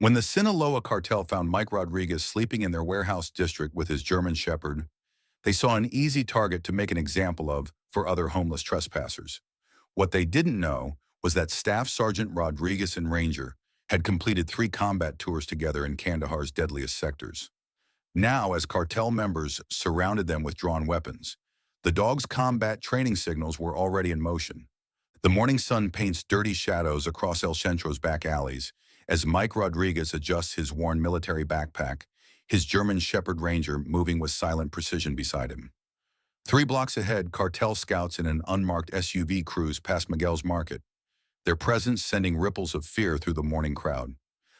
When the Sinaloa Cartel found Mike Rodriguez sleeping in their warehouse district with his German Shepherd, they saw an easy target to make an example of for other homeless trespassers. What they didn't know was that Staff Sergeant Rodriguez and Ranger had completed 3 combat tours together in Kandahar's deadliest sectors. Now, as cartel members surrounded them with drawn weapons, the dogs' combat training signals were already in motion. The morning sun paints dirty shadows across El Centro's back alleys as Mike Rodriguez adjusts his worn military backpack, his German Shepherd Ranger moving with silent precision beside him. 3 blocks ahead, cartel scouts in an unmarked SUV cruise past Miguel's Market, their presence sending ripples of fear through the morning crowd.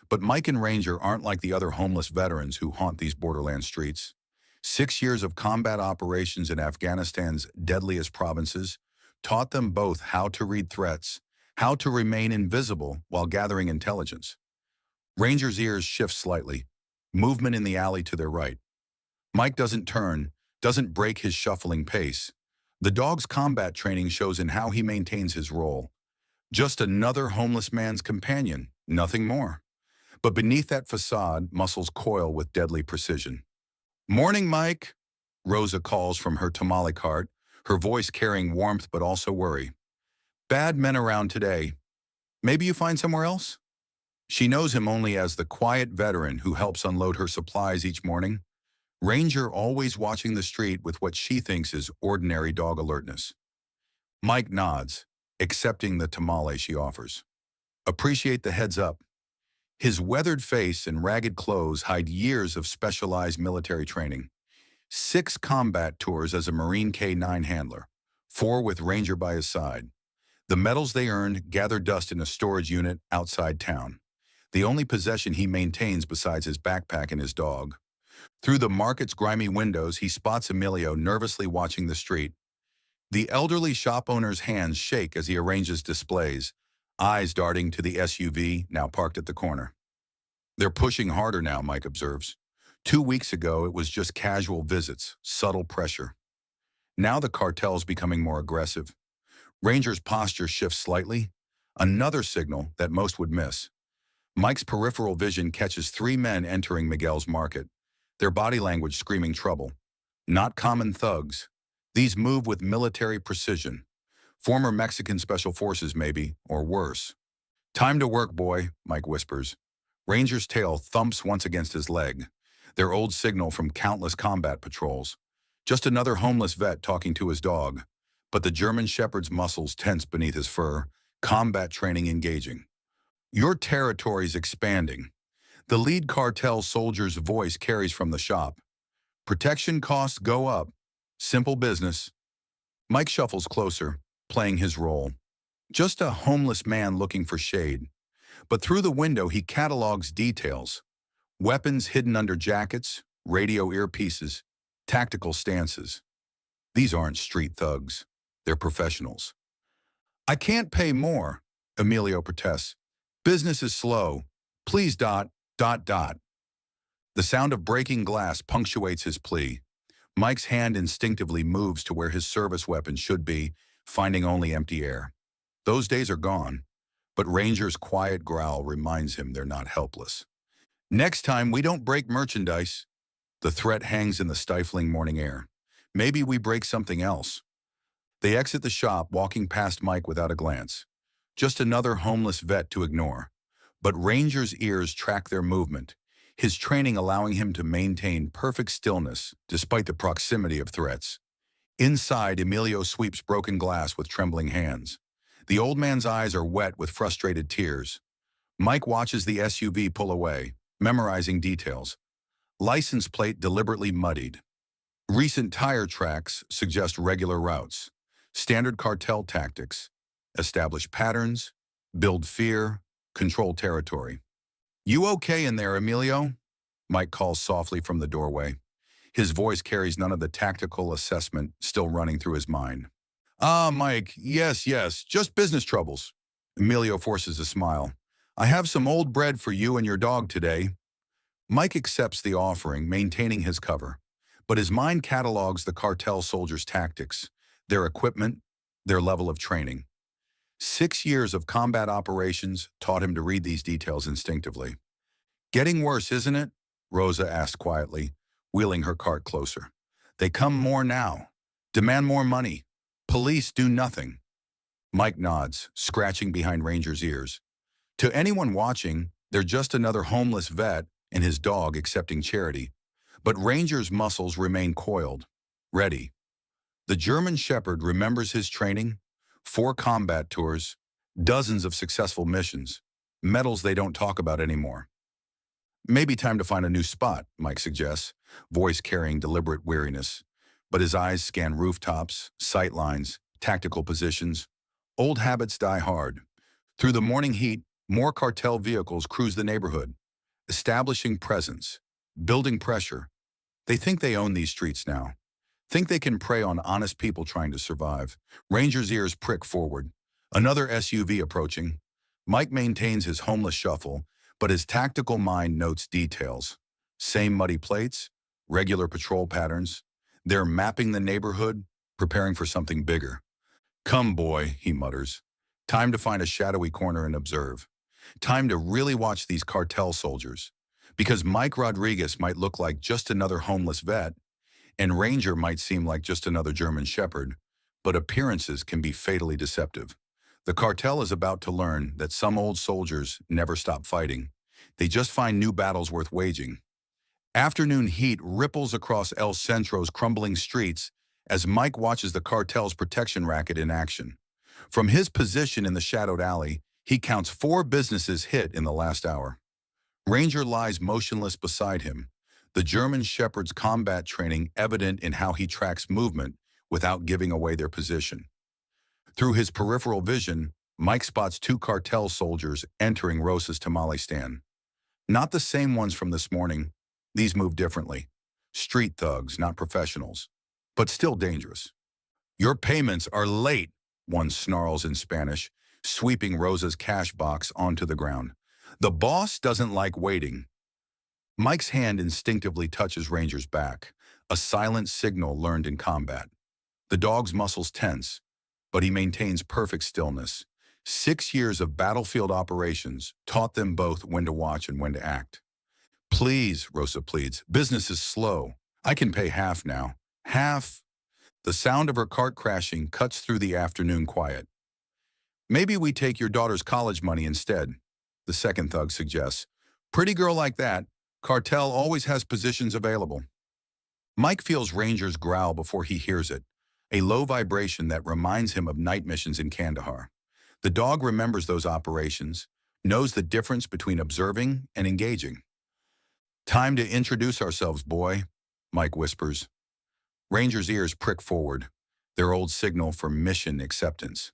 But Mike and Ranger aren't like the other homeless veterans who haunt these borderland streets. 6 years of combat operations in Afghanistan's deadliest provinces taught them both how to read threats, how to remain invisible while gathering intelligence. Ranger's ears shift slightly, movement in the alley to their right. Mike doesn't turn, doesn't break his shuffling pace. The dog's combat training shows in how he maintains his role. Just another homeless man's companion, nothing more. But beneath that facade, muscles coil with deadly precision. "Morning, Mike," Rosa calls from her tamale cart, her voice carrying warmth but also worry. "Bad men around today. Maybe you find somewhere else?" She knows him only as the quiet veteran who helps unload her supplies each morning. Ranger always watching the street with what she thinks is ordinary dog alertness. Mike nods, accepting the tamale she offers. "Appreciate the heads up." His weathered face and ragged clothes hide years of specialized military training. 6 combat tours as a Marine K-9 handler, 4 with Ranger by his side. The medals they earned gather dust in a storage unit outside town, the only possession he maintains besides his backpack and his dog. Through the market's grimy windows, he spots Emilio nervously watching the street. The elderly shop owner's hands shake as he arranges displays, eyes darting to the SUV now parked at the corner. "They're pushing harder now," Mike observes. 2 weeks ago, it was just casual visits, subtle pressure. Now the cartel's becoming more aggressive. Ranger's posture shifts slightly, another signal that most would miss. Mike's peripheral vision catches 3 men entering Miguel's Market, their body language screaming trouble. Not common thugs. These move with military precision. Former Mexican Special Forces maybe, or worse. "Time to work, boy," Mike whispers. Ranger's tail thumps once against his leg, their old signal from countless combat patrols. Just another homeless vet talking to his dog, but the German Shepherd's muscles tense beneath his fur, combat training engaging. "Your territory's expanding." The lead cartel soldier's voice carries from the shop. "Protection costs go up. Simple business." Mike shuffles closer, playing his role. Just a homeless man looking for shade. But through the window, he catalogs details. Weapons hidden under jackets, radio earpieces, tactical stances. These aren't street thugs. They're professionals. "I can't pay more," Emilio protests. "Business is slow. Please dot, dot, dot." The sound of breaking glass punctuates his plea. Mike's hand instinctively moves to where his service weapon should be, finding only empty air. Those days are gone, but Ranger's quiet growl reminds him they're not helpless. "Next time, we don't break merchandise." The threat hangs in the stifling morning air. Maybe we break something else. They exit the shop, walking past Mike without a glance. Just another homeless vet to ignore. But Ranger's ears track their movement, his training allowing him to maintain perfect stillness despite the proximity of threats. Inside, Emilio sweeps broken glass with trembling hands. The old man's eyes are wet with frustrated tears. Mike watches the SUV pull away, memorizing details. License plate deliberately muddied. Recent tire tracks suggest regular routes. Standard cartel tactics. Establish patterns, build fear, control territory. "You okay in there, Emilio?" Mike calls softly from the doorway. His voice carries none of the tactical assessment still running through his mind. "Ah, Mike, yes, yes, just business troubles." Emilio forces a smile. "I have some old bread for you and your dog today." Mike accepts the offering, maintaining his cover. But his mind catalogs the cartel soldiers' tactics, their equipment, their level of training. 6 years of combat operations taught him to read these details instinctively. Getting worse, isn't it? Rosa asked quietly, wheeling her cart closer. They come more now. Demand more money. Police do nothing. Mike nods, scratching behind Ranger's ears. To anyone watching, they're just another homeless vet and his dog accepting charity. But Ranger's muscles remain coiled, ready. The German Shepherd remembers his training, 4 combat tours, dozens of successful missions, medals they don't talk about anymore. Maybe time to find a new spot, Mike suggests, voice carrying deliberate weariness. But his eyes scan rooftops, sight lines, tactical positions. Old habits die hard. Through the morning heat, more cartel vehicles cruise the neighborhood, establishing presence, building pressure. They think they own these streets now. Think they can prey on honest people trying to survive. Ranger's ears prick forward. Another SUV approaching. Mike maintains his homeless shuffle, but his tactical mind notes details. Same muddy plates, regular patrol patterns. They're mapping the neighborhood, preparing for something bigger. Come, boy, he mutters. Time to find a shadowy corner and observe. Time to really watch these cartel soldiers. Because Mike Rodriguez might look like just another homeless vet, and Ranger might seem like just another German Shepherd, but appearances can be fatally deceptive. The cartel is about to learn that some old soldiers never stop fighting. They just find new battles worth waging. Afternoon heat ripples across El Centro's crumbling streets as Mike watches the cartel's protection racket in action. From his position in the shadowed alley, he counts 4 businesses hit in the last hour. Ranger lies motionless beside him, the German Shepherd's combat training evident in how he tracks movement without giving away their position. Through his peripheral vision, Mike spots 2 cartel soldiers entering Rosa's tamale stand. Not the same ones from this morning. These move differently. Street thugs, not professionals, but still dangerous. Your payments are late, one snarls in Spanish, sweeping Rosa's cash box onto the ground. The boss doesn't like waiting. Mike's hand instinctively touches Ranger's back, a silent signal learned in combat. The dog's muscles tense, but he maintains perfect stillness. 6 years of battlefield operations taught them both when to watch and when to act. Please, Rosa pleads, business is slow. I can pay half now. Half? The sound of her cart crashing cuts through the afternoon quiet. Maybe we take your daughter's college money instead, the second thug suggests. Pretty girl like that, cartel always has positions available. Mike feels Ranger's growl before he hears it, a low vibration that reminds him of night missions in Kandahar. The dog remembers those operations, knows the difference between observing and engaging. Time to introduce ourselves, boy, Mike whispers. Ranger's ears prick forward, their old signal for mission acceptance.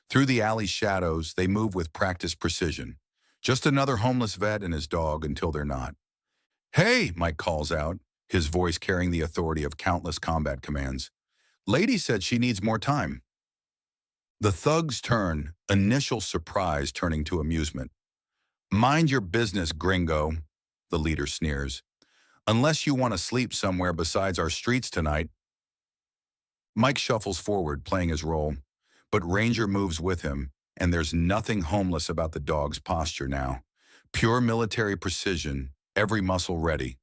Through the alley's shadows, they move with practiced precision. Just another homeless vet and his dog until they're not. Hey, Mike calls out, his voice carrying the authority of countless combat commands. Lady said she needs more time. The thugs turn, initial surprise turning to amusement. Mind your business, gringo, the leader sneers. Unless you want to sleep somewhere besides our streets tonight. Mike shuffles forward, playing his role, but Ranger moves with him, and there's nothing homeless about the dog's posture now. Pure military precision, every muscle ready.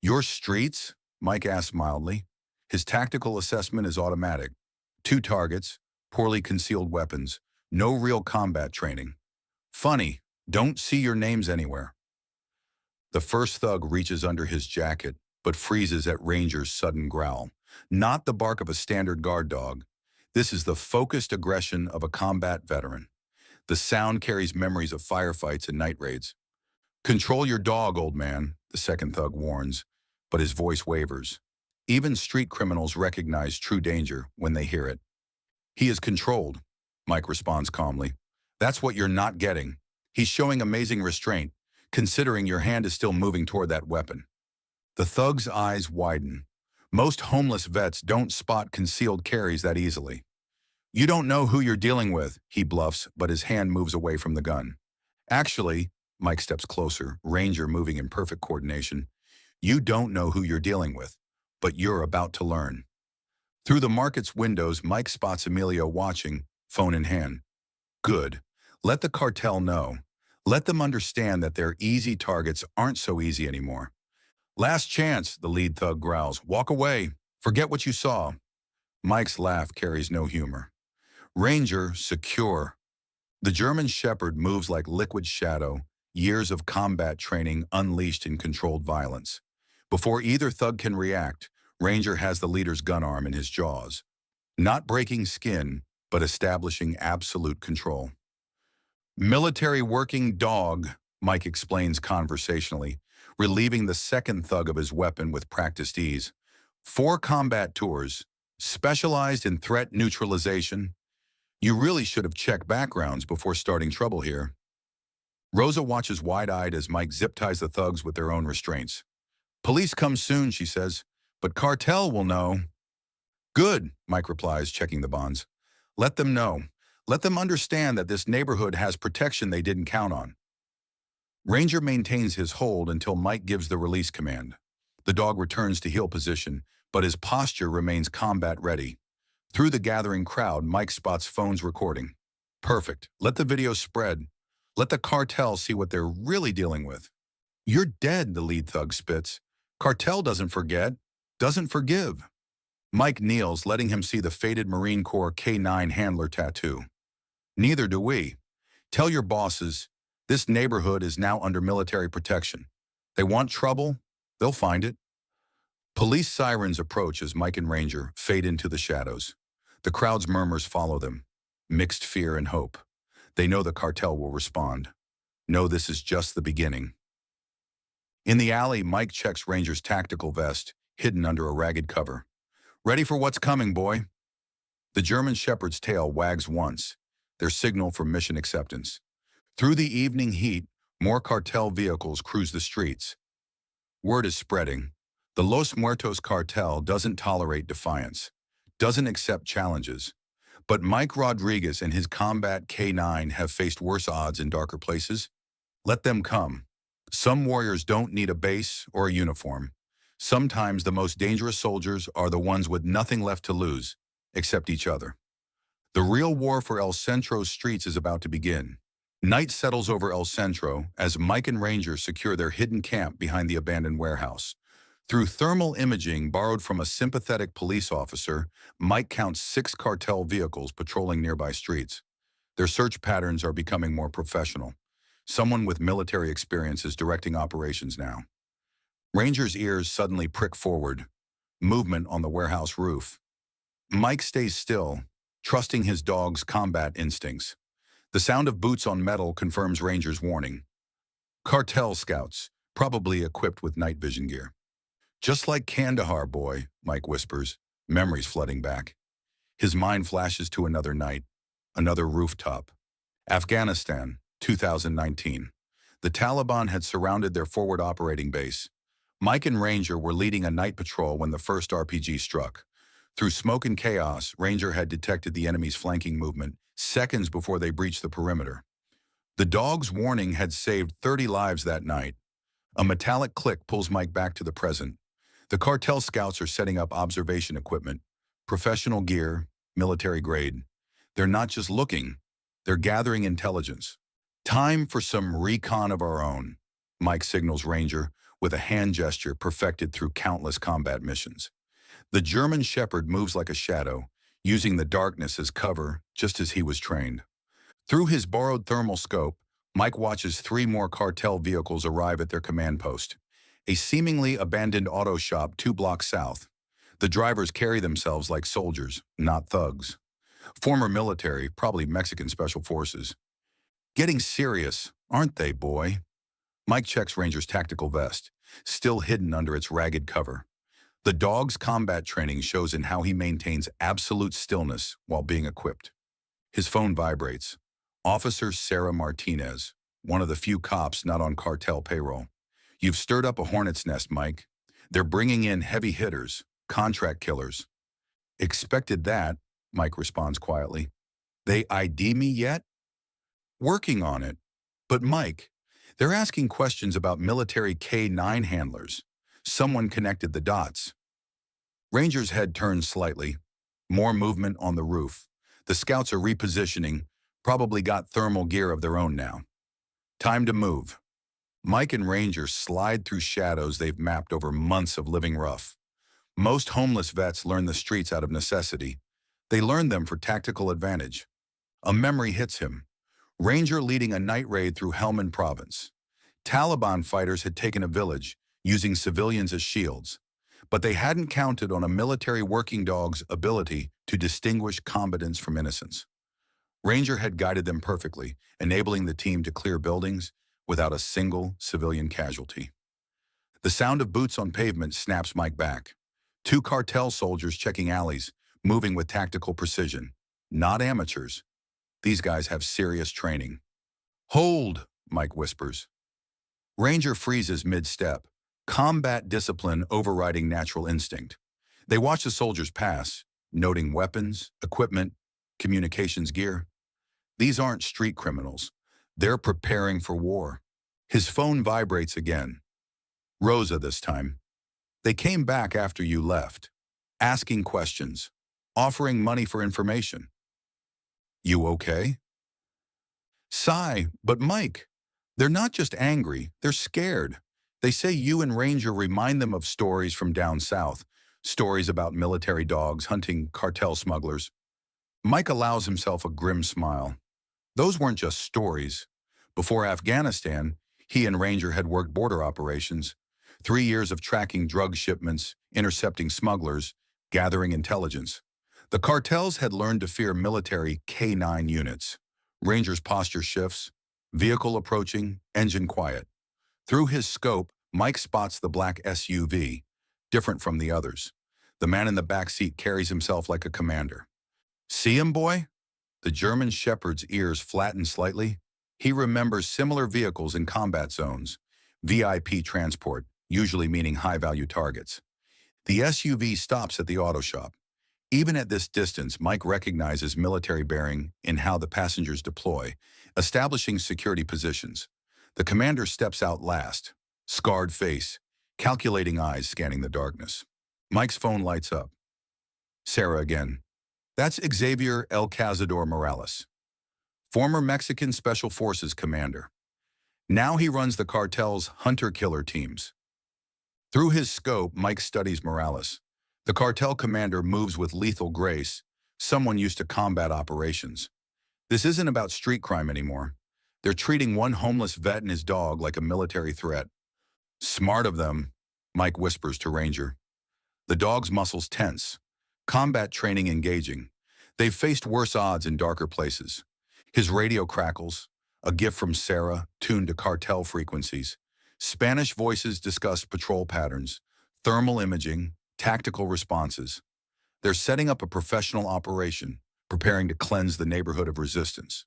Your streets? Mike asks mildly. His tactical assessment is automatic. 2 targets, poorly concealed weapons, no real combat training. Funny, don't see your names anywhere. The first thug reaches under his jacket, but freezes at Ranger's sudden growl. Not the bark of a standard guard dog. This is the focused aggression of a combat veteran. The sound carries memories of firefights and night raids. Control your dog, old man, the second thug warns, but his voice wavers. Even street criminals recognize true danger when they hear it. He is controlled, Mike responds calmly. That's what you're not getting. He's showing amazing restraint, considering your hand is still moving toward that weapon. The thug's eyes widen. Most homeless vets don't spot concealed carries that easily. You don't know who you're dealing with, he bluffs, but his hand moves away from the gun. Actually, Mike steps closer, Ranger moving in perfect coordination. You don't know who you're dealing with, but you're about to learn. Through the market's windows, Mike spots Emilio watching, phone in hand. Good. Let the cartel know. Let them understand that their easy targets aren't so easy anymore. Last chance, the lead thug growls. Walk away. Forget what you saw. Mike's laugh carries no humor. Ranger, secure. The German Shepherd moves like liquid shadow, years of combat training unleashed in controlled violence. Before either thug can react, Ranger has the leader's gun arm in his jaws. Not breaking skin, but establishing absolute control. Military working dog, Mike explains conversationally, relieving the second thug of his weapon with practiced ease. 4 combat tours, specialized in threat neutralization. You really should have checked backgrounds before starting trouble here. Rosa watches wide-eyed as Mike zip-ties the thugs with their own restraints. Police come soon, she says, but cartel will know. Good, Mike replies, checking the bonds. Let them know. Let them understand that this neighborhood has protection they didn't count on. Ranger maintains his hold until Mike gives the release command. The dog returns to heel position, but his posture remains combat ready. Through the gathering crowd, Mike spots phones recording. Perfect. Let the video spread. Let the cartel see what they're really dealing with. You're dead, the lead thug spits. Cartel doesn't forget, doesn't forgive. Mike kneels, letting him see the faded Marine Corps K9 handler tattoo. Neither do we. Tell your bosses, this neighborhood is now under military protection. They want trouble, they'll find it. Police sirens approach as Mike and Ranger fade into the shadows. The crowd's murmurs follow them, mixed fear and hope. They know the cartel will respond. No, this is just the beginning. In the alley, Mike checks Ranger's tactical vest, hidden under a ragged cover. Ready for what's coming, boy. The German Shepherd's tail wags once, their signal for mission acceptance. Through the evening heat, more cartel vehicles cruise the streets. Word is spreading. The Los Muertos cartel doesn't tolerate defiance, doesn't accept challenges. But Mike Rodriguez and his combat K9 have faced worse odds in darker places. Let them come. Some warriors don't need a base or a uniform. Sometimes the most dangerous soldiers are the ones with nothing left to lose, except each other. The real war for El Centro's streets is about to begin. Night settles over El Centro as Mike and Ranger secure their hidden camp behind the abandoned warehouse. Through thermal imaging borrowed from a sympathetic police officer, Mike counts 6 cartel vehicles patrolling nearby streets. Their search patterns are becoming more professional. Someone with military experience is directing operations now. Ranger's ears suddenly prick forward. Movement on the warehouse roof. Mike stays still, trusting his dog's combat instincts. The sound of boots on metal confirms Ranger's warning. Cartel scouts, probably equipped with night vision gear. Just like Kandahar, boy, Mike whispers, memories flooding back. His mind flashes to another night, another rooftop. Afghanistan, 2019. The Taliban had surrounded their forward operating base. Mike and Ranger were leading a night patrol when the first RPG struck. Through smoke and chaos, Ranger had detected the enemy's flanking movement seconds before they breached the perimeter. The dog's warning had saved 30 lives that night. A metallic click pulls Mike back to the present. The cartel scouts are setting up observation equipment, professional gear, military grade. They're not just looking, they're gathering intelligence. Time for some recon of our own, Mike signals Ranger with a hand gesture perfected through countless combat missions. The German Shepherd moves like a shadow, using the darkness as cover, just as he was trained. Through his borrowed thermal scope, Mike watches 3 more cartel vehicles arrive at their command post, a seemingly abandoned auto shop 2 blocks south. The drivers carry themselves like soldiers, not thugs. Former military, probably Mexican special forces. Getting serious, aren't they, boy? Mike checks Ranger's tactical vest, still hidden under its ragged cover. The dog's combat training shows in how he maintains absolute stillness while being equipped. His phone vibrates. Officer Sarah Martinez, one of the few cops not on cartel payroll. You've stirred up a hornet's nest, Mike. They're bringing in heavy hitters, contract killers. Expected that, Mike responds quietly. They ID me yet? Working on it. But Mike, they're asking questions about military K9 handlers. Someone connected the dots. Ranger's head turns slightly. More movement on the roof. The scouts are repositioning, probably got thermal gear of their own now. Time to move. Mike and Ranger slide through shadows they've mapped over months of living rough. Most homeless vets learn the streets out of necessity. They learn them for tactical advantage. A memory hits him. Ranger leading a night raid through Helmand province. Taliban fighters had taken a village, using civilians as shields. But they hadn't counted on a military working dog's ability to distinguish combatants from innocents. Ranger had guided them perfectly, enabling the team to clear buildings without a single civilian casualty. The sound of boots on pavement snaps Mike back. Two cartel soldiers checking alleys, moving with tactical precision. Not amateurs. These guys have serious training. Hold, Mike whispers. Ranger freezes mid-step, combat discipline overriding natural instinct. They watch the soldiers pass, noting weapons, equipment, communications gear. These aren't street criminals. They're preparing for war. His phone vibrates again. Rosa this time. They came back after you left, asking questions, offering money for information. You okay? Sigh, but Mike, they're not just angry, they're scared. They say you and Ranger remind them of stories from down south, stories about military dogs hunting cartel smugglers. Mike allows himself a grim smile. Those weren't just stories. Before Afghanistan, he and Ranger had worked border operations, 3 years of tracking drug shipments, intercepting smugglers, gathering intelligence. The cartels had learned to fear military K-9 units. Ranger's posture shifts, vehicle approaching, engine quiet. Through his scope, Mike spots the black SUV, different from the others. The man in the back seat carries himself like a commander. See him, boy? The German shepherd's ears flatten slightly. He remembers similar vehicles in combat zones, VIP transport, usually meaning high-value targets. The SUV stops at the auto shop. Even at this distance, Mike recognizes military bearing in how the passengers deploy, establishing security positions. The commander steps out last, scarred face, calculating eyes scanning the darkness. Mike's phone lights up. Sarah again. That's Xavier El Cazador Morales, former Mexican Special Forces commander. Now he runs the cartel's hunter-killer teams. Through his scope, Mike studies Morales. The cartel commander moves with lethal grace, someone used to combat operations. This isn't about street crime anymore. They're treating one homeless vet and his dog like a military threat. Smart of them, Mike whispers to Ranger. The dog's muscles tense, combat training engaging. They've faced worse odds in darker places. His radio crackles, a gift from Sarah, tuned to cartel frequencies. Spanish voices discuss patrol patterns, thermal imaging, tactical responses. They're setting up a professional operation, preparing to cleanse the neighborhood of resistance.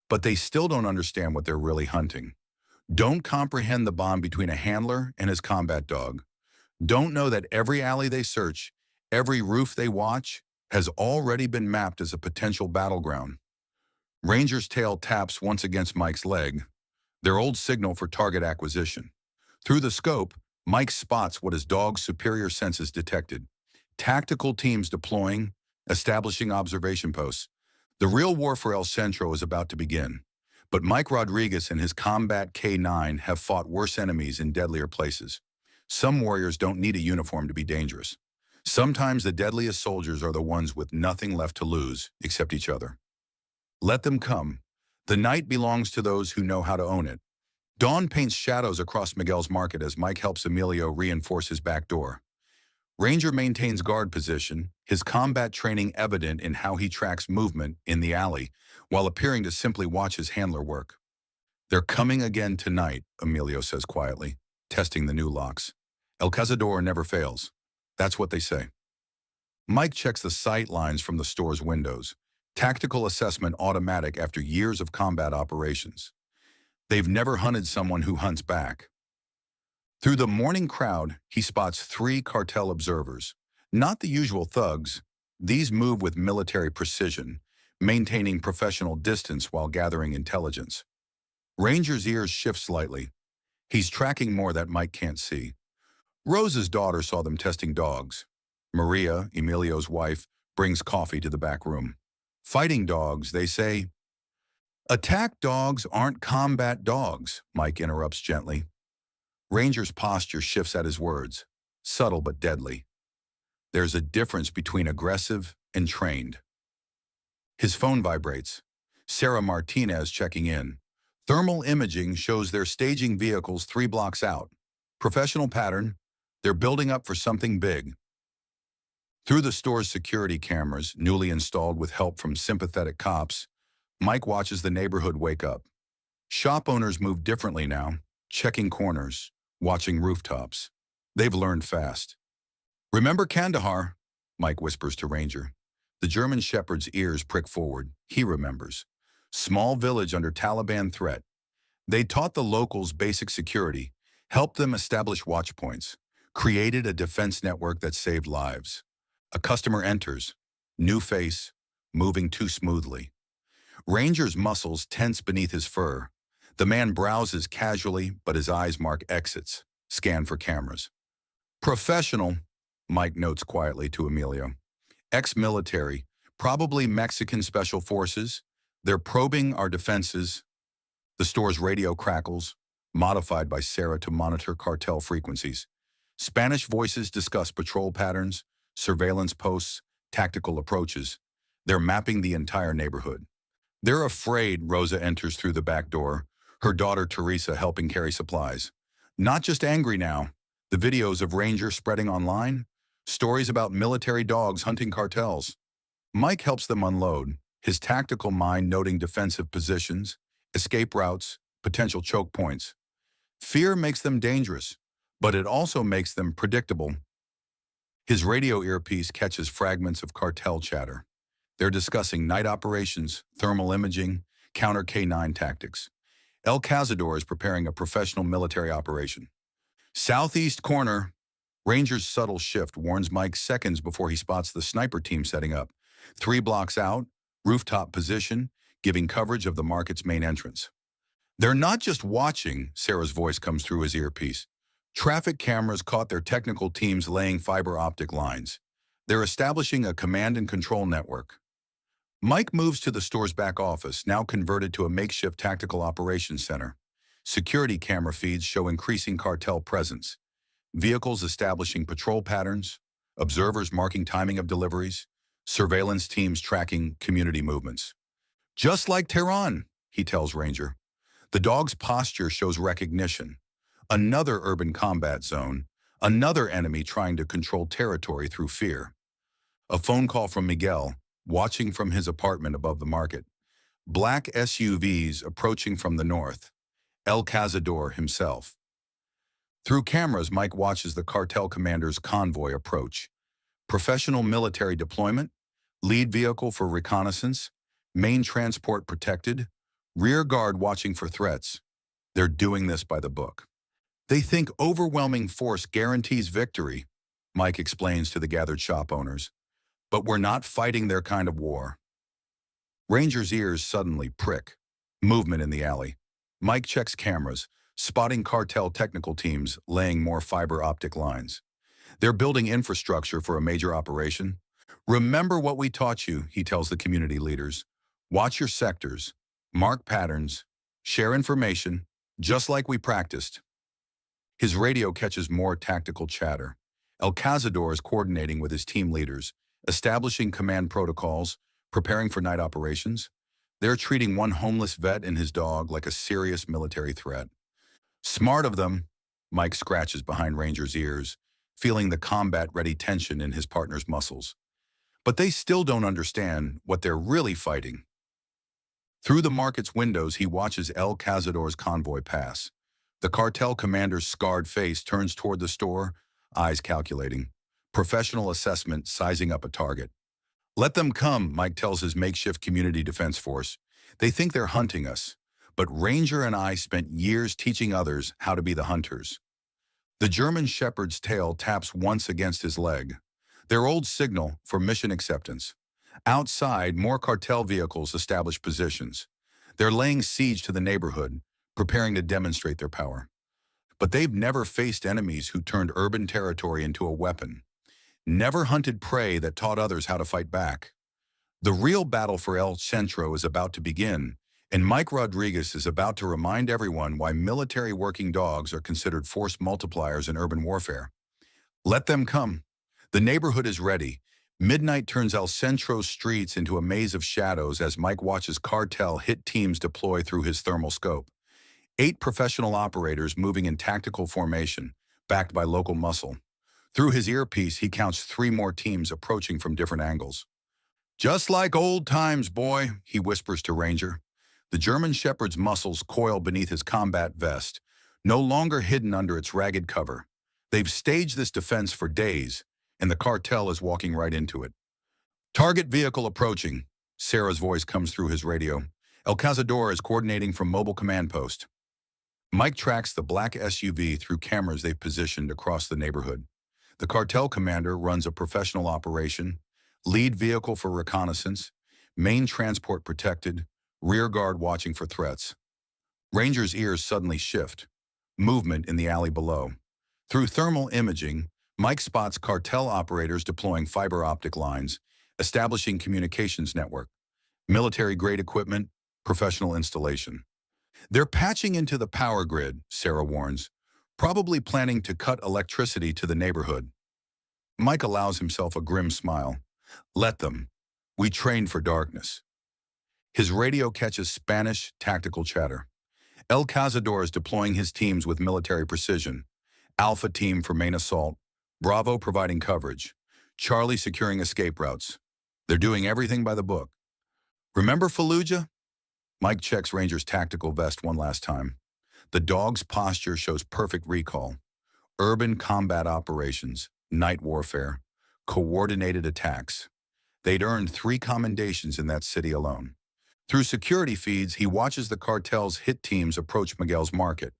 But they still don't understand what they're really hunting. Don't comprehend the bond between a handler and his combat dog. Don't know that every alley they search, every roof they watch, has already been mapped as a potential battleground. Ranger's tail taps once against Mike's leg, their old signal for target acquisition. Through the scope, Mike spots what his dog's superior senses detected. Tactical teams deploying, establishing observation posts. The real war for El Centro is about to begin. But Mike Rodriguez and his combat K-9 have fought worse enemies in deadlier places. Some warriors don't need a uniform to be dangerous. Sometimes the deadliest soldiers are the ones with nothing left to lose except each other. Let them come. The night belongs to those who know how to own it. Dawn paints shadows across Miguel's market as Mike helps Emilio reinforce his back door. Ranger maintains guard position, his combat training evident in how he tracks movement in the alley, while appearing to simply watch his handler work. They're coming again tonight, Emilio says quietly, testing the new locks. El Cazador never fails. That's what they say. Mike checks the sight lines from the store's windows. Tactical assessment automatic after years of combat operations. They've never hunted someone who hunts back. Through the morning crowd, he spots 3 cartel observers. Not the usual thugs. These move with military precision, maintaining professional distance while gathering intelligence. Ranger's ears shift slightly. He's tracking more that Mike can't see. Rosa's daughter saw them testing dogs. Maria, Emilio's wife, brings coffee to the back room. Fighting dogs, they say. Attack dogs aren't combat dogs, Mike interrupts gently. Ranger's posture shifts at his words, subtle but deadly. There's a difference between aggressive and trained. His phone vibrates. Sarah Martinez checking in. Thermal imaging shows they're staging vehicles 3 blocks out. Professional pattern. They're building up for something big. Through the store's security cameras, newly installed with help from sympathetic cops, Mike watches the neighborhood wake up. Shop owners move differently now, checking corners, watching rooftops. They've learned fast. Remember Kandahar? Mike whispers to Ranger. The German shepherd's ears prick forward. He remembers. Small village under Taliban threat. They taught the locals basic security, helped them establish watch points, created a defense network that saved lives. A customer enters. New face, moving too smoothly. Ranger's muscles tense beneath his fur. The man browses casually, but his eyes mark exits, scan for cameras. Professional, Mike notes quietly to Emilio. Ex-military, probably Mexican special forces. They're probing our defenses. The store's radio crackles, modified by Sarah to monitor cartel frequencies. Spanish voices discuss patrol patterns, surveillance posts, tactical approaches. They're mapping the entire neighborhood. They're afraid. Rosa enters through the back door, her daughter Teresa helping carry supplies. Not just angry now. The videos of Ranger spreading online, stories about military dogs hunting cartels. Mike helps them unload, his tactical mind noting defensive positions, escape routes, potential choke points. Fear makes them dangerous, but it also makes them predictable. His radio earpiece catches fragments of cartel chatter. They're discussing night operations, thermal imaging, counter K9 tactics. El Cazador is preparing a professional military operation. Southeast corner. Ranger's subtle shift warns Mike seconds before he spots the sniper team setting up. 3 blocks out, rooftop position, giving coverage of the market's main entrance. They're not just watching, Sarah's voice comes through his earpiece. Traffic cameras caught their technical teams laying fiber optic lines. They're establishing a command and control network. Mike moves to the store's back office, now converted to a makeshift tactical operations center. Security camera feeds show increasing cartel presence. Vehicles establishing patrol patterns, observers marking timing of deliveries, surveillance teams tracking community movements. Just like Tehran, he tells Ranger. The dog's posture shows recognition. Another urban combat zone, another enemy trying to control territory through fear. A phone call from Miguel, watching from his apartment above the market. Black SUVs approaching from the north. El Cazador himself. Through cameras, Mike watches the cartel commander's convoy approach. Professional military deployment, lead vehicle for reconnaissance, main transport protected, rear guard watching for threats. They're doing this by the book. They think overwhelming force guarantees victory, Mike explains to the gathered shop owners. But we're not fighting their kind of war. Ranger's ears suddenly prick. Movement in the alley. Mike checks cameras, spotting cartel technical teams laying more fiber optic lines. They're building infrastructure for a major operation. Remember what we taught you, he tells the community leaders. Watch your sectors, mark patterns, share information, just like we practiced. His radio catches more tactical chatter. El Cazador is coordinating with his team leaders, establishing command protocols, preparing for night operations. They're treating one homeless vet and his dog like a serious military threat. Smart of them, Mike scratches behind Ranger's ears, feeling the combat-ready tension in his partner's muscles. But they still don't understand what they're really fighting. Through the market's windows, he watches El Cazador's convoy pass. The cartel commander's scarred face turns toward the store, eyes calculating. Professional assessment sizing up a target. Let them come, Mike tells his makeshift community defense force. They think they're hunting us, but Ranger and I spent years teaching others how to be the hunters. The German shepherd's tail taps once against his leg. Their old signal for mission acceptance. Outside, more cartel vehicles establish positions. They're laying siege to the neighborhood, preparing to demonstrate their power. But they've never faced enemies who turned urban territory into a weapon. Never hunted prey that taught others how to fight back. The real battle for El Centro is about to begin, And Mike Rodriguez is about to remind everyone why military working dogs are considered force multipliers in urban warfare. Let them come. The neighborhood is ready. Midnight turns El Centro's streets into a maze of shadows as Mike watches cartel hit teams deploy through his thermal scope. 8 professional operators moving in tactical formation, backed by local muscle. Through his earpiece, he counts 3 more teams approaching from different angles. Just like old times, boy, he whispers to Ranger. The German Shepherd's muscles coil beneath his combat vest, no longer hidden under its ragged cover. They've staged this defense for days, and the cartel is walking right into it. Target vehicle approaching. Sarah's voice comes through his radio. El Cazador is coordinating from mobile command post. Mike tracks the black SUV through cameras they've positioned across the neighborhood. The cartel commander runs a professional operation, lead vehicle for reconnaissance, main transport protected, rear guard watching for threats. Ranger's ears suddenly shift. Movement in the alley below. Through thermal imaging, Mike spots cartel operators deploying fiber optic lines, establishing communications network, military-grade equipment, professional installation. They're patching into the power grid, Sarah warns, probably planning to cut electricity to the neighborhood. Mike allows himself a grim smile. Let them. We trained for darkness. His radio catches Spanish tactical chatter. El Cazador is deploying his teams with military precision. Alpha team for main assault. Bravo providing coverage. Charlie securing escape routes. They're doing everything by the book. Remember Fallujah? Mike checks Ranger's tactical vest one last time. The dog's posture shows perfect recall. Urban combat operations, night warfare, coordinated attacks. They'd earned 3 commendations in that city alone. Through security feeds, he watches the cartel's hit teams approach Miguel's market.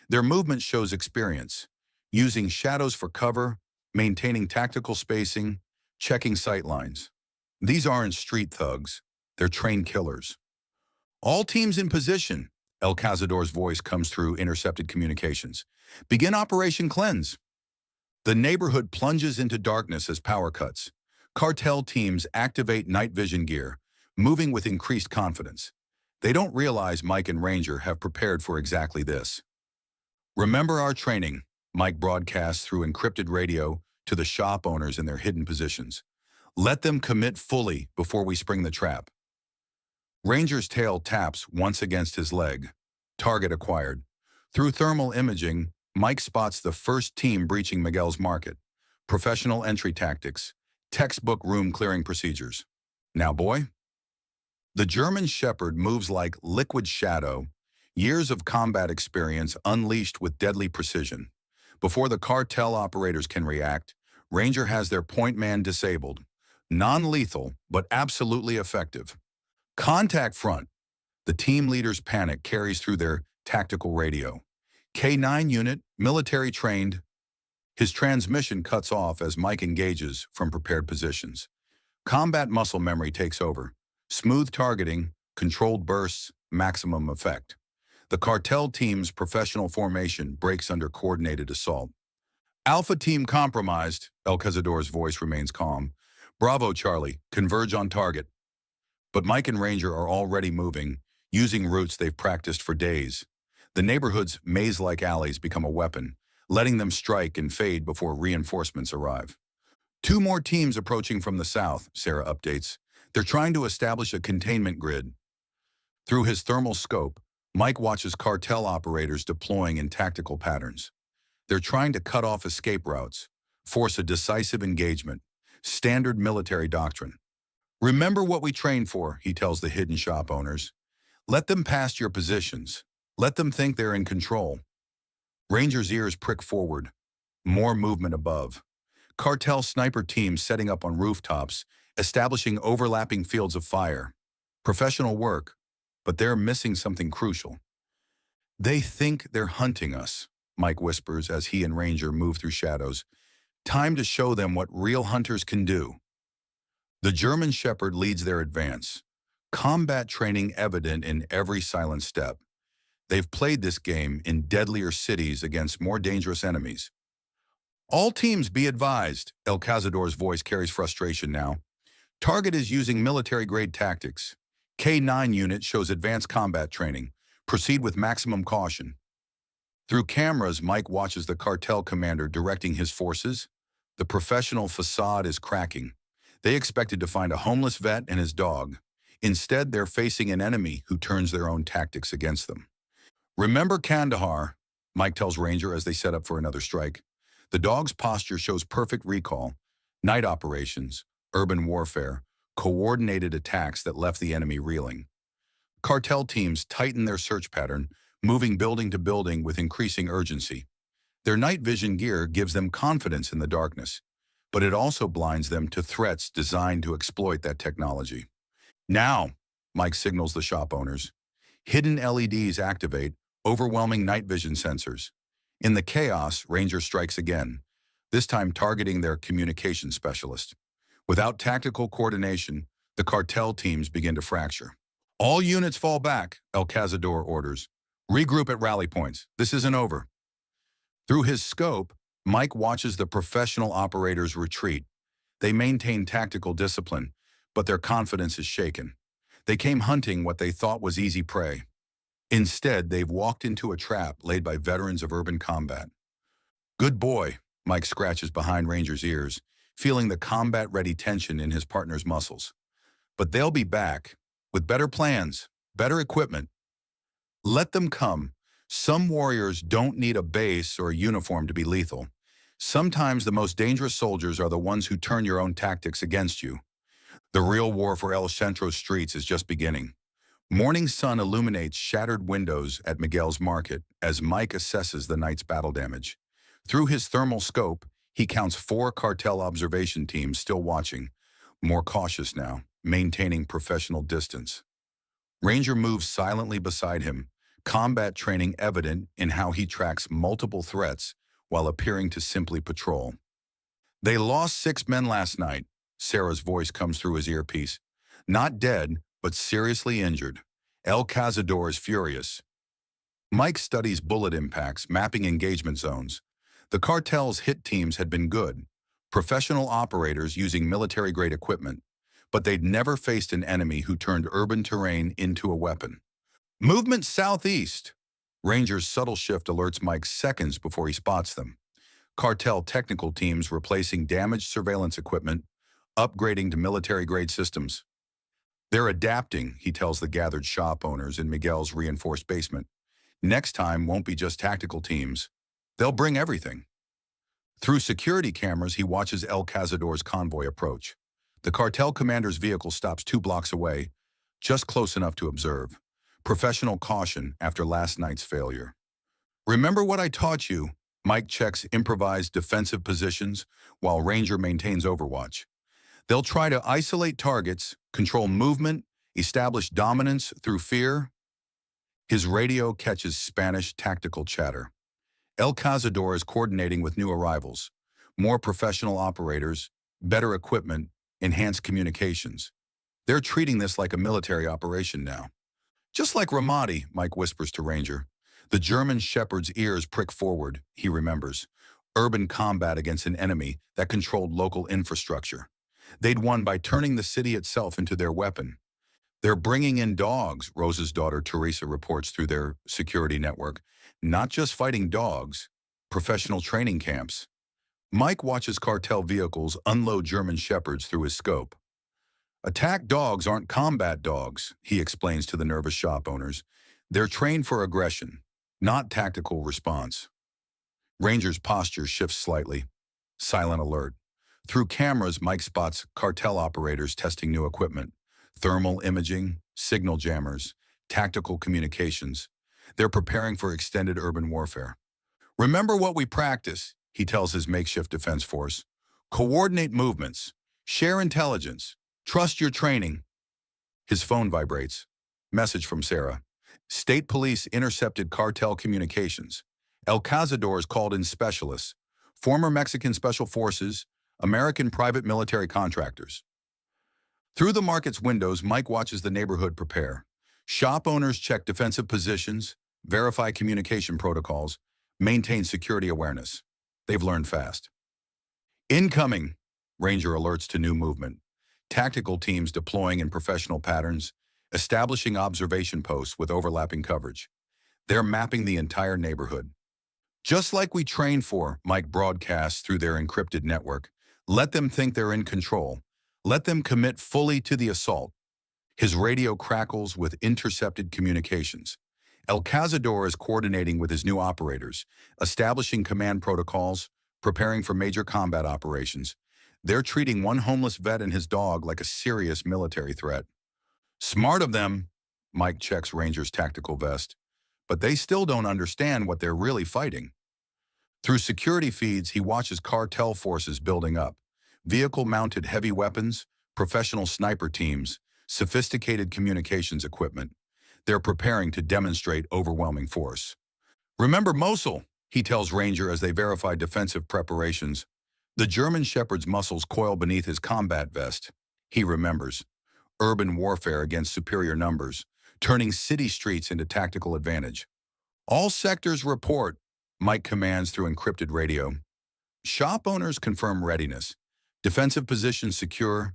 Their movement shows experience, using shadows for cover, maintaining tactical spacing, checking sight lines. These aren't street thugs, they're trained killers. All teams in position, El Cazador's voice comes through intercepted communications. Begin Operation Cleanse. The neighborhood plunges into darkness as power cuts. Cartel teams activate night vision gear, moving with increased confidence. They don't realize Mike and Ranger have prepared for exactly this. Remember our training, Mike broadcasts through encrypted radio to the shop owners in their hidden positions. Let them commit fully before we spring the trap. Ranger's tail taps once against his leg. Target acquired. Through thermal imaging, Mike spots the first team breaching Miguel's market. Professional entry tactics. Textbook room clearing procedures. Now, boy. The German Shepherd moves like liquid shadow, years of combat experience unleashed with deadly precision. Before the cartel operators can react, Ranger has their point man disabled. Non-lethal, but absolutely effective. Contact front. The team leader's panic carries through their tactical radio. K9 unit, military trained. His transmission cuts off as Mike engages from prepared positions. Combat muscle memory takes over. Smooth targeting, controlled bursts, maximum effect. The cartel team's professional formation breaks under coordinated assault. Alpha team compromised, El Cazador's voice remains calm. Bravo, Charlie, converge on target. But Mike and Ranger are already moving, using routes they've practiced for days. The neighborhood's maze-like alleys become a weapon, letting them strike and fade before reinforcements arrive. 2 more teams approaching from the south, Sarah updates. They're trying to establish a containment grid. Through his thermal scope, Mike watches cartel operators deploying in tactical patterns. They're trying to cut off escape routes, force a decisive engagement, standard military doctrine. Remember what we trained for, he tells the hidden shop owners. Let them past your positions. Let them think they're in control. Ranger's ears prick forward. More movement above. Cartel sniper teams setting up on rooftops, establishing overlapping fields of fire. Professional work, but they're missing something crucial. They think they're hunting us, Mike whispers as he and Ranger move through shadows. Time to show them what real hunters can do. The German Shepherd leads their advance. Combat training evident in every silent step. They've played this game in deadlier cities against more dangerous enemies. All teams be advised, El Cazador's voice carries frustration now. Target is using military-grade tactics. K-9 unit shows advanced combat training. Proceed with maximum caution. Through cameras, Mike watches the cartel commander directing his forces. The professional facade is cracking. They expected to find a homeless vet and his dog. Instead, they're facing an enemy who turns their own tactics against them. Remember Kandahar, Mike tells Ranger as they set up for another strike. The dog's posture shows perfect recall. Night operations, urban warfare, coordinated attacks that left the enemy reeling. Cartel teams tighten their search pattern, moving building to building with increasing urgency. Their night vision gear gives them confidence in the darkness, but it also blinds them to threats designed to exploit that technology. Now, Mike signals the shop owners. Hidden LEDs activate, overwhelming night vision sensors. In the chaos, Ranger strikes again, this time targeting their communication specialist. Without tactical coordination, the cartel teams begin to fracture. All units fall back, El Cazador orders. Regroup at rally points. This isn't over. Through his scope, Mike watches the professional operators retreat. They maintain tactical discipline, but their confidence is shaken. They came hunting what they thought was easy prey. Instead, they've walked into a trap laid by veterans of urban combat. Good boy, Mike scratches behind Ranger's ears, feeling the combat-ready tension in his partner's muscles. But they'll be back, with better plans, better equipment. Let them come. Some warriors don't need a base or a uniform to be lethal. Sometimes the most dangerous soldiers are the ones who turn your own tactics against you. The real war for El Centro's streets is just beginning. Morning sun illuminates shattered windows at Miguel's market as Mike assesses the night's battle damage. Through his thermal scope, he counts 4 cartel observation teams still watching, more cautious now, maintaining professional distance. Ranger moves silently beside him, combat training evident in how he tracks multiple threats while appearing to simply patrol. They lost 6 men last night, Sarah's voice comes through his earpiece. Not dead, but seriously injured. El Cazador is furious. Mike studies bullet impacts, mapping engagement zones. The cartel's hit teams had been good, professional operators using military-grade equipment, but they'd never faced an enemy who turned urban terrain into a weapon. Movement southeast. Ranger's subtle shift alerts Mike seconds before he spots them. Cartel technical teams replacing damaged surveillance equipment, upgrading to military-grade systems. They're adapting, he tells the gathered shop owners in Miguel's reinforced basement. Next time won't be just tactical teams. They'll bring everything. Through security cameras, he watches El Cazador's convoy approach. The cartel commander's vehicle stops 2 blocks away, just close enough to observe. Professional caution after last night's failure. Remember what I taught you? Mike checks improvised defensive positions while Ranger maintains overwatch. They'll try to isolate targets, control movement, establish dominance through fear. His radio catches Spanish tactical chatter. El Cazador is coordinating with new arrivals, more professional operators, better equipment, enhanced communications. They're treating this like a military operation now. Just like Ramadi, Mike whispers to Ranger. The German shepherd's ears prick forward, he remembers. Urban combat against an enemy that controlled local infrastructure. They'd won by turning the city itself into their weapon. They're bringing in dogs, Rosa's daughter Teresa reports through their security network. Not just fighting dogs, professional training camps. Mike watches cartel vehicles unload German shepherds through his scope. Attack dogs aren't combat dogs, he explains to the nervous shop owners. They're trained for aggression, not tactical response. Ranger's posture shifts slightly. Silent alert. Through cameras, Mike spots cartel operators testing new equipment. Thermal imaging, signal jammers, tactical communications. They're preparing for extended urban warfare. Remember what we practice, he tells his makeshift defense force. Coordinate movements. Share intelligence. Trust your training. His phone vibrates. Message from Sarah. State police intercepted cartel communications. El Cazador called in specialists. Former Mexican special forces, American private military contractors. Through the market's windows, Mike watches the neighborhood prepare. Shop owners check defensive positions, verify communication protocols, maintain security awareness. They've learned fast. Incoming, Ranger alerts to new movement. Tactical teams deploying in professional patterns, establishing observation posts with overlapping coverage. They're mapping the entire neighborhood. Just like we train for, Mike broadcasts through their encrypted network. Let them think they're in control. Let them commit fully to the assault. His radio crackles with intercepted communications. El Cazador is coordinating with his new operators, establishing command protocols, preparing for major combat operations. They're treating one homeless vet and his dog like a serious military threat. Smart of them, Mike checks Ranger's tactical vest, but they still don't understand what they're really fighting. Through security feeds, he watches cartel forces building up. Vehicle-mounted heavy weapons, professional sniper teams, sophisticated communications equipment. They're preparing to demonstrate overwhelming force. Remember Mosul, he tells Ranger as they verify defensive preparations. The German Shepherd's muscles coil beneath his combat vest. He remembers. Urban warfare against superior numbers, turning city streets into tactical advantage. All sectors report, Mike commands through encrypted radio. Shop owners confirm readiness. Defensive positions secure.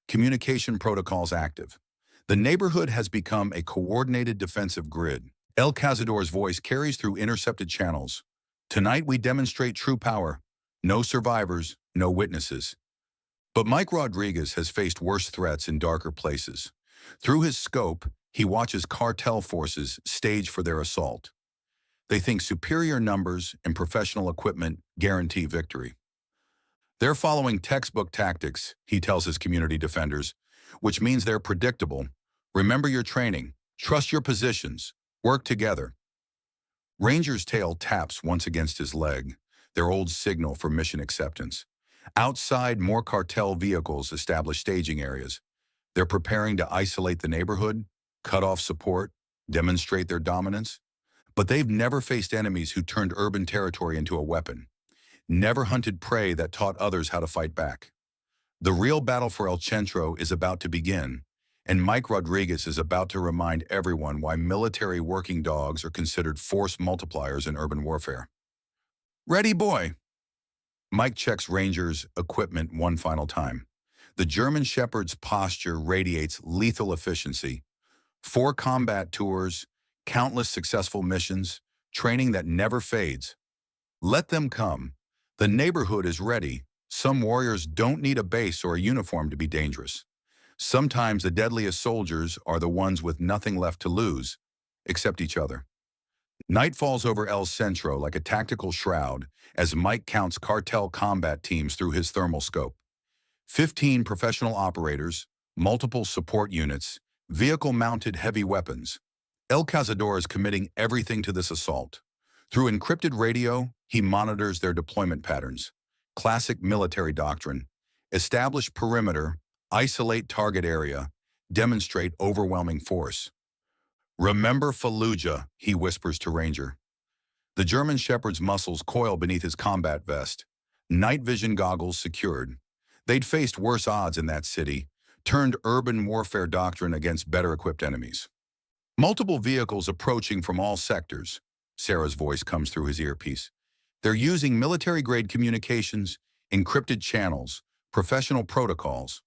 Communication protocols active. The neighborhood has become a coordinated defensive grid. El Cazador's voice carries through intercepted channels. Tonight we demonstrate true power. No survivors, no witnesses. But Mike Rodriguez has faced worse threats in darker places. Through his scope, he watches cartel forces stage for their assault. They think superior numbers and professional equipment guarantee victory. They're following textbook tactics, he tells his community defenders, which means they're predictable. Remember your training, trust your positions, work together. Ranger's tail taps once against his leg, their old signal for mission acceptance. Outside, more cartel vehicles establish staging areas. They're preparing to isolate the neighborhood, cut off support, demonstrate their dominance. But they've never faced enemies who turned urban territory into a weapon. Never hunted prey that taught others how to fight back. The real battle for El Centro is about to begin, and Mike Rodriguez is about to remind everyone why military working dogs are considered force multipliers in urban warfare. Ready, boy. Mike checks Ranger's equipment one final time. The German Shepherd's posture radiates lethal efficiency. 4 combat tours, countless successful missions, training that never fades. Let them come. The neighborhood is ready. Some warriors don't need a base or a uniform to be dangerous. Sometimes the deadliest soldiers are the ones with nothing left to lose, except each other. Night falls over El Centro like a tactical shroud as Mike counts cartel combat teams through his thermal scope. 15 professional operators, multiple support units, vehicle-mounted heavy weapons. El Cazador is committing everything to this assault. Through encrypted radio, he monitors their deployment patterns. Classic military doctrine. Establish perimeter, isolate target area, demonstrate overwhelming force. Remember Fallujah, he whispers to Ranger. The German Shepherd's muscles coil beneath his combat vest. Night vision goggles secured. They'd faced worse odds in that city, turned urban warfare doctrine against better-equipped enemies. Multiple vehicles approaching from all sectors. Sarah's voice comes through his earpiece. They're using military-grade communications, encrypted channels, professional protocols.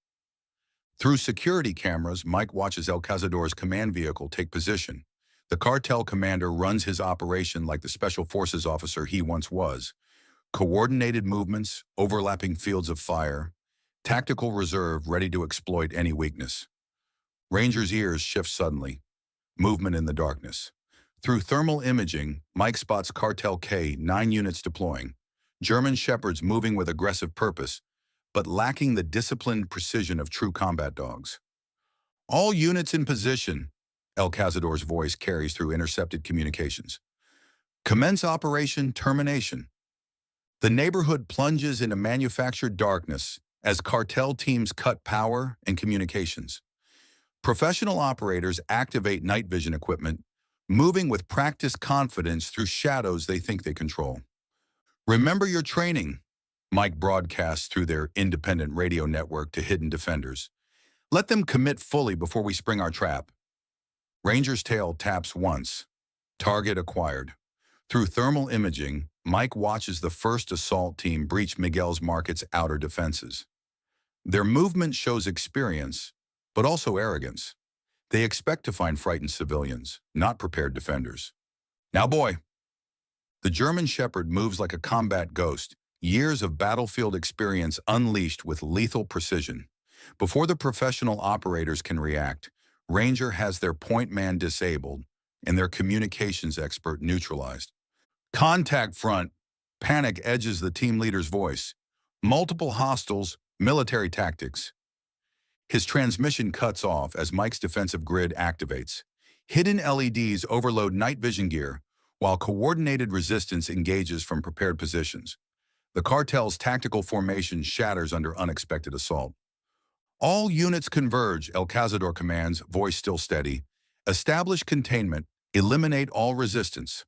Through security cameras, Mike watches El Cazador's command vehicle take position. The cartel commander runs his operation like the special forces officer he once was. Coordinated movements, overlapping fields of fire, tactical reserve ready to exploit any weakness. Ranger's ears shift suddenly. Movement in the darkness. Through thermal imaging, Mike spots Cartel K, 9 units deploying. German Shepherds moving with aggressive purpose, but lacking the disciplined precision of true combat dogs. All units in position, El Cazador's voice carries through intercepted communications. Commence operation termination. The neighborhood plunges into manufactured darkness as cartel teams cut power and communications. Professional operators activate night vision equipment, moving with practiced confidence through shadows they think they control. Remember your training, Mike broadcasts through their independent radio network to hidden defenders. Let them commit fully before we spring our trap. Ranger's tail taps once. Target acquired. Through thermal imaging, Mike watches the first assault team breach Miguel's Market's outer defenses. Their movement shows experience, but also arrogance. They expect to find frightened civilians, not prepared defenders. Now, boy, the German Shepherd moves like a combat ghost, years of battlefield experience unleashed with lethal precision. Before the professional operators can react, Ranger has their point man disabled and their communications expert neutralized. Contact front, panic edges the team leader's voice. Multiple hostiles, military tactics. His transmission cuts off as Mike's defensive grid activates. Hidden LEDs overload night vision gear, while coordinated resistance engages from prepared positions. The cartel's tactical formation shatters under unexpected assault. All units converge, El Cazador commands, voice still steady. Establish containment, eliminate all resistance.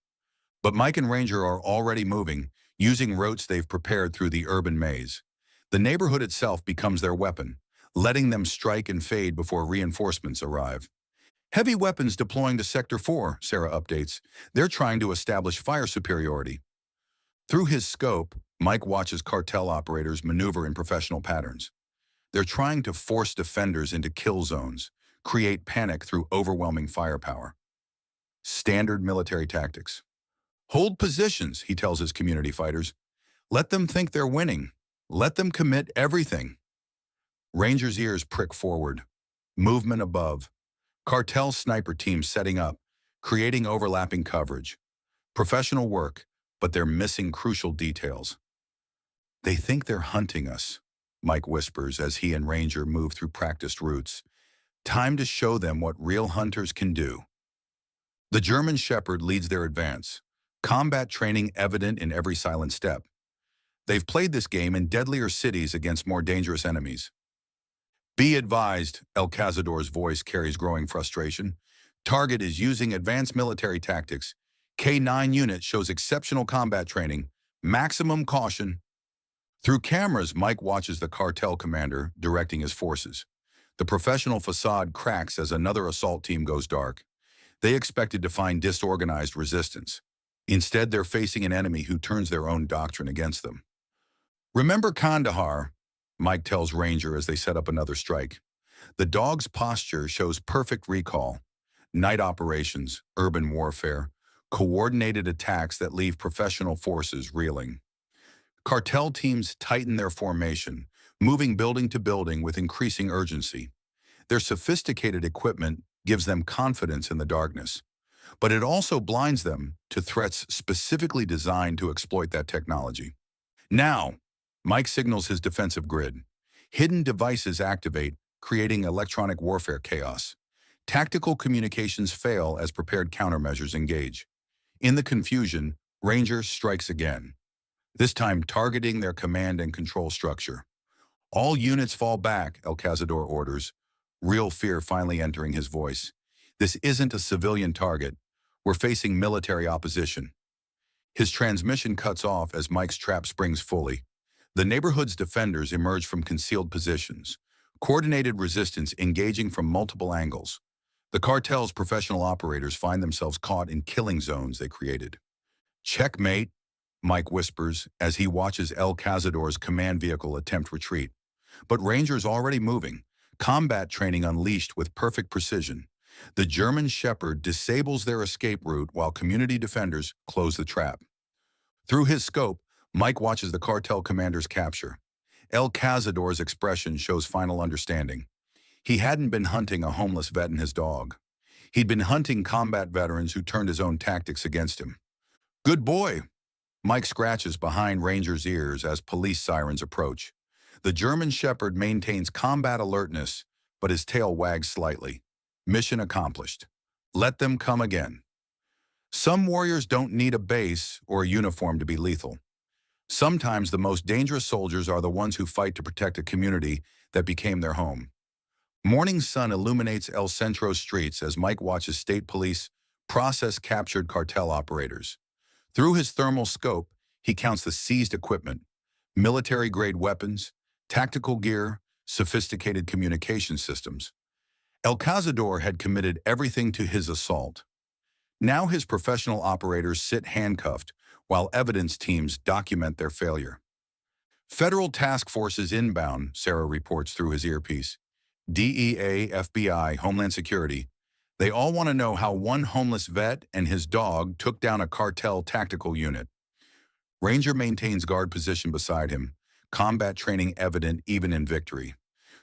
But Mike and Ranger are already moving, using routes they've prepared through the urban maze. The neighborhood itself becomes their weapon, letting them strike and fade before reinforcements arrive. Heavy weapons deploying to Sector 4, Sarah updates. They're trying to establish fire superiority. Through his scope, Mike watches cartel operators maneuver in professional patterns. They're trying to force defenders into kill zones, create panic through overwhelming firepower. Standard military tactics. Hold positions, he tells his community fighters. Let them think they're winning. Let them commit everything. Ranger's ears prick forward. Movement above. Cartel sniper teams setting up, creating overlapping coverage. Professional work, but they're missing crucial details. They think they're hunting us, Mike whispers as he and Ranger move through practiced routes. Time to show them what real hunters can do. The German Shepherd leads their advance, combat training evident in every silent step. They've played this game in deadlier cities against more dangerous enemies. Be advised, El Cazador's voice carries growing frustration. Target is using advanced military tactics. K9 unit shows exceptional combat training. Maximum caution. Through cameras, Mike watches the cartel commander directing his forces. The professional facade cracks as another assault team goes dark. They expected to find disorganized resistance. Instead, they're facing an enemy who turns their own doctrine against them. Remember Kandahar, Mike tells Ranger as they set up another strike. The dog's posture shows perfect recall. Night operations, urban warfare, coordinated attacks that leave professional forces reeling. Cartel teams tighten their formation, moving building to building with increasing urgency. Their sophisticated equipment gives them confidence in the darkness, but it also blinds them to threats specifically designed to exploit that technology. Now, Mike signals his defensive grid. Hidden devices activate, creating electronic warfare chaos. Tactical communications fail as prepared countermeasures engage. In the confusion, Ranger strikes again, this time targeting their command and control structure. All units fall back, El Cazador orders, real fear finally entering his voice. This isn't a civilian target. We're facing military opposition. His transmission cuts off as Mike's trap springs fully. The neighborhood's defenders emerge from concealed positions, coordinated resistance engaging from multiple angles. The cartel's professional operators find themselves caught in killing zones they created. Checkmate, Mike whispers as he watches El Cazador's command vehicle attempt retreat. But Ranger's already moving, combat training unleashed with perfect precision. The German Shepherd disables their escape route while community defenders close the trap. Through his scope, Mike watches the cartel commander's capture. El Cazador's expression shows final understanding. He hadn't been hunting a homeless vet and his dog. He'd been hunting combat veterans who turned his own tactics against him. Good boy, Mike scratches behind Ranger's ears as police sirens approach. The German Shepherd maintains combat alertness, but his tail wags slightly. Mission accomplished. Let them come again. Some warriors don't need a base or a uniform to be lethal. Sometimes the most dangerous soldiers are the ones who fight to protect a community that became their home. Morning sun illuminates El Centro's streets as Mike watches state police process captured cartel operators. Through his thermal scope, he counts the seized equipment, military-grade weapons, tactical gear, sophisticated communication systems. El Cazador had committed everything to his assault. Now his professional operators sit handcuffed while evidence teams document their failure. Federal task forces inbound, Sarah reports through his earpiece. DEA, FBI, Homeland Security, They all want to know how one homeless vet and his dog took down a cartel tactical unit. Ranger maintains guard position beside him, combat training evident even in victory.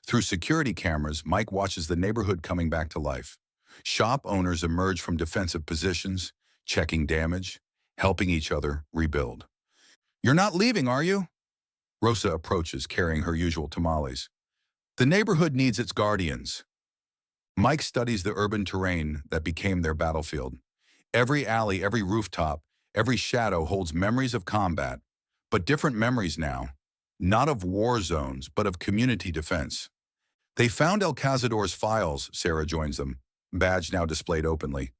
Through security cameras, Mike watches the neighborhood coming back to life. Shop owners emerge from defensive positions, checking damage, helping each other rebuild. "You're not leaving, are you?" Rosa approaches, carrying her usual tamales. "The neighborhood needs its guardians." Mike studies the urban terrain that became their battlefield. Every alley, every rooftop, every shadow holds memories of combat, but different memories now, not of war zones, but of community defense. They found El Cazador's files, Sarah joins them, badge now displayed openly.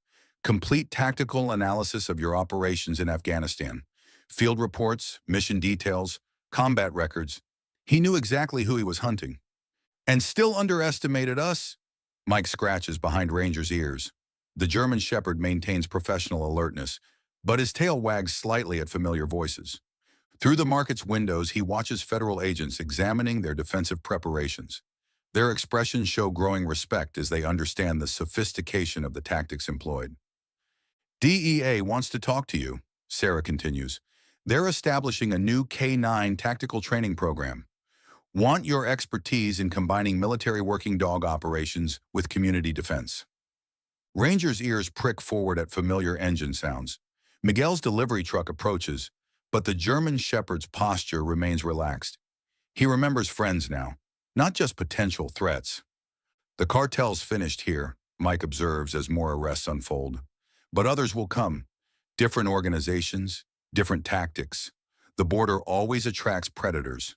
Complete tactical analysis of your operations in Afghanistan. Field reports, mission details, combat records. He knew exactly who he was hunting. "And still underestimated us?" Mike scratches behind Ranger's ears. The German Shepherd maintains professional alertness, but his tail wags slightly at familiar voices. Through the market's windows, he watches federal agents examining their defensive preparations. Their expressions show growing respect as they understand the sophistication of the tactics employed. "DEA wants to talk to you," Sarah continues. "They're establishing a new K-9 tactical training program. Want your expertise in combining military working dog operations with community defense." Ranger's ears prick forward at familiar engine sounds. Miguel's delivery truck approaches, but the German Shepherd's posture remains relaxed. He remembers friends now, not just potential threats. "The cartel's finished here," Mike observes as more arrests unfold. "But others will come. Different organizations, different tactics. The border always attracts predators."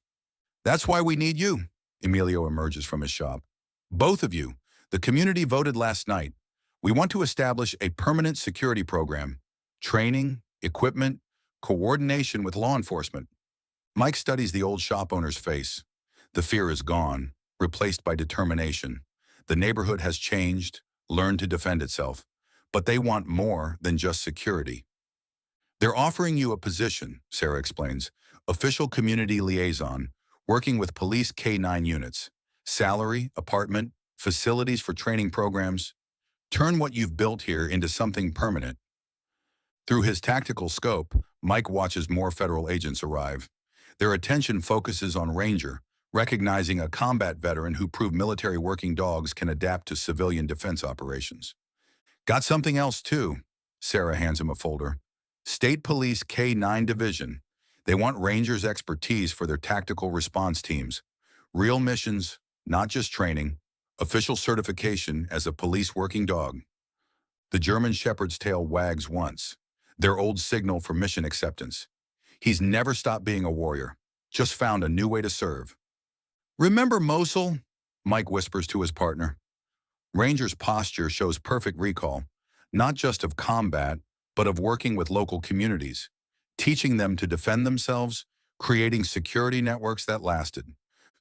"That's why we need you," Emilio emerges from his shop. "Both of you. The community voted last night. We want to establish a permanent security program. Training, equipment, coordination with law enforcement." Mike studies the old shop owner's face. The fear is gone, replaced by determination. The neighborhood has changed, learned to defend itself. But they want more than just security. "They're offering you a position," Sarah explains. "Official community liaison, working with police K-9 units. Salary, apartment, facilities for training programs. Turn what you've built here into something permanent." Through his tactical scope, Mike watches more federal agents arrive. Their attention focuses on Ranger, recognizing a combat veteran who proved military working dogs can adapt to civilian defense operations. "Got something else too." Sarah hands him a folder. "State Police K-9 Division. They want Rangers' expertise for their tactical response teams. Real missions, not just training. Official certification as a police working dog." The German Shepherd's tail wags once, their old signal for mission acceptance. He's never stopped being a warrior, just found a new way to serve. "Remember Mosul?" Mike whispers to his partner. Ranger's posture shows perfect recall, not just of combat, but of working with local communities, teaching them to defend themselves, creating security networks that lasted.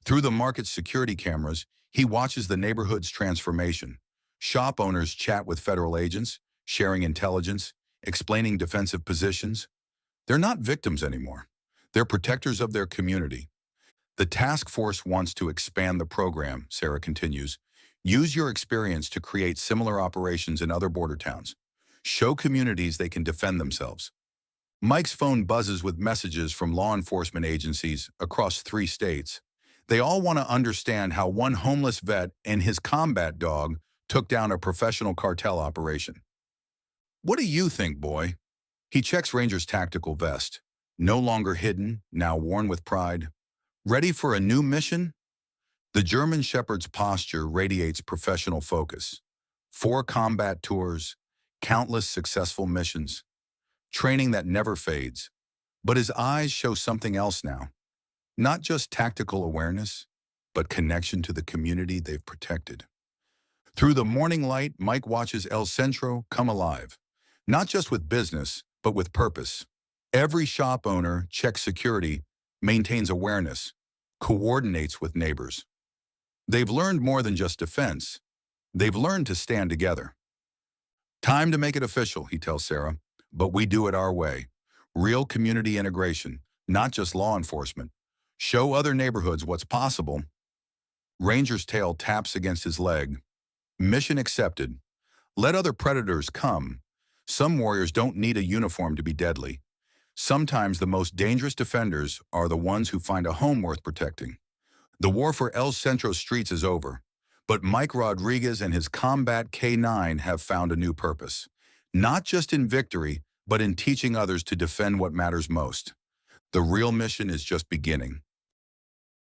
Through the market's security cameras, he watches the neighborhood's transformation. Shop owners chat with federal agents, sharing intelligence, explaining defensive positions. They're not victims anymore. They're protectors of their community. "The task force wants to expand the program," Sarah continues. "Use your experience to create similar operations in other border towns. Show communities they can defend themselves." Mike's phone buzzes with messages from law enforcement agencies across 3 states. They all want to understand how one homeless vet and his combat dog took down a professional cartel operation. "What do you think, boy?" He checks Ranger's tactical vest. No longer hidden, now worn with pride. "Ready for a new mission?" The German Shepherd's posture radiates professional focus. 4 combat tours, countless successful missions, training that never fades. But his eyes show something else now. Not just tactical awareness, but connection to the community they've protected. Through the morning light, Mike watches El Centro come alive. Not just with business, but with purpose. Every shop owner checks security, maintains awareness, coordinates with neighbors. They've learned more than just defense. They've learned to stand together. "Time to make it official," he tells Sarah, "but we do it our way. Real community integration, not just law enforcement. Show other neighborhoods what's possible." Ranger's tail taps against his leg. "Mission accepted. Let other predators come. Some warriors don't need a uniform to be deadly. Sometimes the most dangerous defenders are the ones who find a home worth protecting. The war for El Centro streets is over, but Mike Rodriguez and his Combat K9 have found a new purpose. Not just in victory, but in teaching others to defend what matters most. The real mission is just beginning.